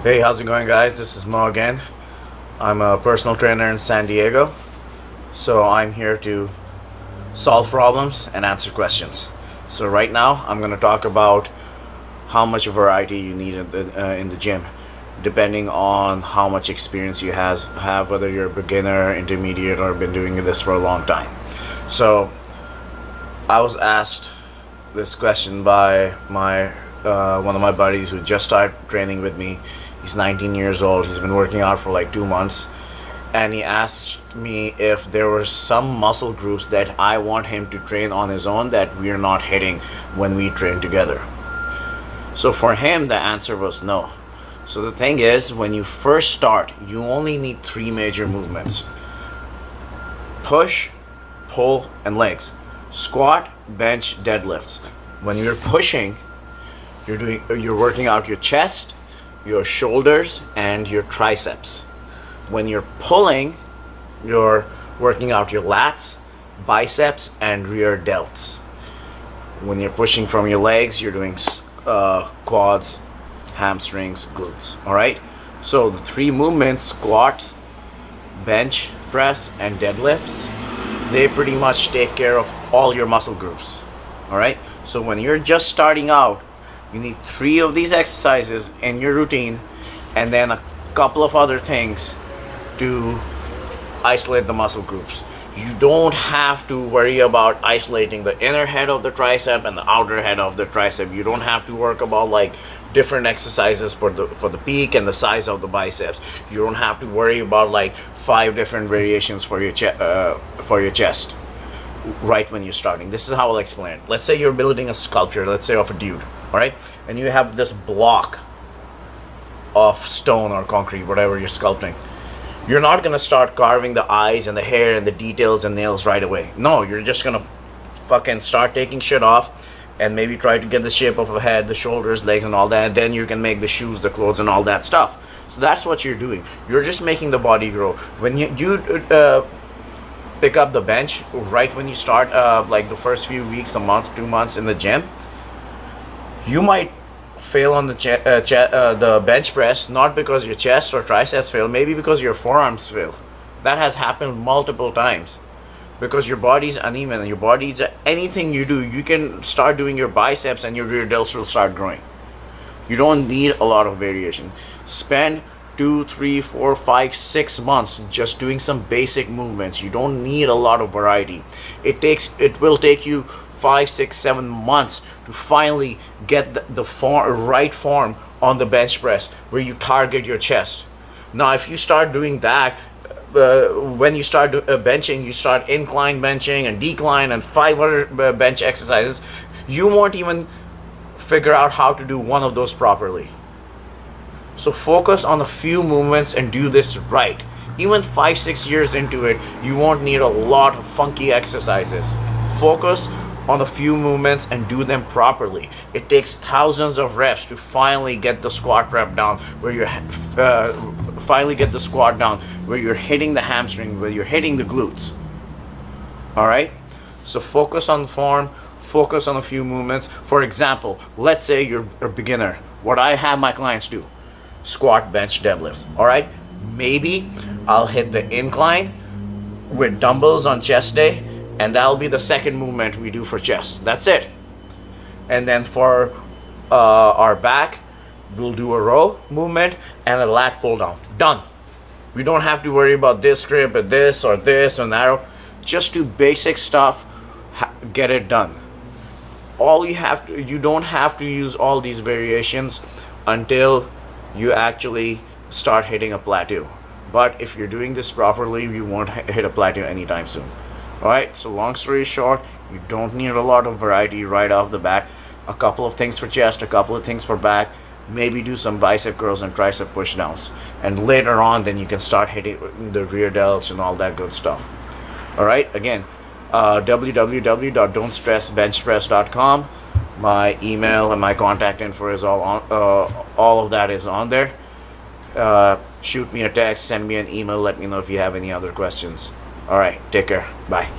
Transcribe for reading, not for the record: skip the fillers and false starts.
Hey, how's it going, guys? This is Mo again. I'm a personal trainer in San Diego, so I'm here to solve problems and answer questions. So right now, I'm going to talk about how much variety you need in the gym, depending on how much experience you have, whether you're a beginner, intermediate, or been doing this for a long time. So I was asked this question by one of my buddies who just started training with me. He's 19 years old. He's been working out for like 2 months, and he asked me if there were some muscle groups that I want him to train on his own that we're not hitting when we train together. So for him, the answer was no. So the thing is, when you first start, you only need 3 major movements: push, pull, and legs. Squat, bench, deadlifts. When you're pushing, you're working out your chest, your shoulders, and your triceps. When you're pulling, you're working out your lats, biceps, and rear delts. When you're pushing from your legs, you're doing quads, hamstrings, glutes. Alright? So the 3 movements: squats, bench press, and deadlifts, they pretty much take care of all your muscle groups. Alright? So when you're just starting out, you need 3 of these exercises in your routine, and then a couple of other things to isolate the muscle groups. You don't have to worry about isolating the inner head of the tricep and the outer head of the tricep. You don't have to work about like different exercises for the peak and the size of the biceps. You don't have to worry about like 5 different variations for your chest right when you're starting. This is how I'll explain it. Let's say you're building a sculpture, let's say of a dude, all right? And you have this block of stone or concrete, whatever you're sculpting. You're not going to start carving the eyes and the hair and the details and nails right away. No, you're just going to fucking start taking shit off and maybe try to get the shape of a head, the shoulders, legs, and all that. And then you can make the shoes, the clothes, and all that stuff. So that's what you're doing. You're just making the body grow. When you pick up the bench right when you start, like the first few weeks, a month, 2 months in the gym, you might fail on the bench press, not because your chest or triceps fail, maybe because your forearms fail. That has happened multiple times because your body's uneven, and your body's anything you do, you can start doing your biceps and your rear delts will start growing. You don't need a lot of variation. Spend 2, 3, 4, 5, 6 months just doing some basic movements. You don't need a lot of variety. It will take you 5, 6, 7 months to finally get the right form on the bench press where you target your chest. Now if you start doing that, when you start benching, you start incline benching and decline and 5 other bench exercises, you won't even figure out how to do one of those properly. So focus on a few movements and do this right. Even 5, 6 years into it, you won't need a lot of funky exercises. Focus on a few movements and do them properly. It takes thousands of reps to finally get the squat rep down where you're hitting the hamstring, where you're hitting the glutes. Alright? So focus on form, focus on a few movements. For example, let's say you're a beginner. What I have my clients do: squat, bench, deadlifts. Alright? Maybe I'll hit the incline with dumbbells on chest day, and that'll be the second movement we do for chest. That's it. And then for our back, we'll do a row movement and a lat pull down. Done. We don't have to worry about this grip or this or that. Just do basic stuff, get it done. You don't have to use all these variations until you actually start hitting a plateau. But if you're doing this properly, you won't hit a plateau anytime soon. Alright, so long story short, you don't need a lot of variety right off the bat. A couple of things for chest, a couple of things for back, maybe do some bicep curls and tricep push downs. And later on, then you can start hitting the rear delts and all that good stuff. Alright, again, www.don'tstressbenchpress.com. My email and my contact info is all of that is on there. Shoot me a text, send me an email, let me know if you have any other questions. Alright, take care. Bye.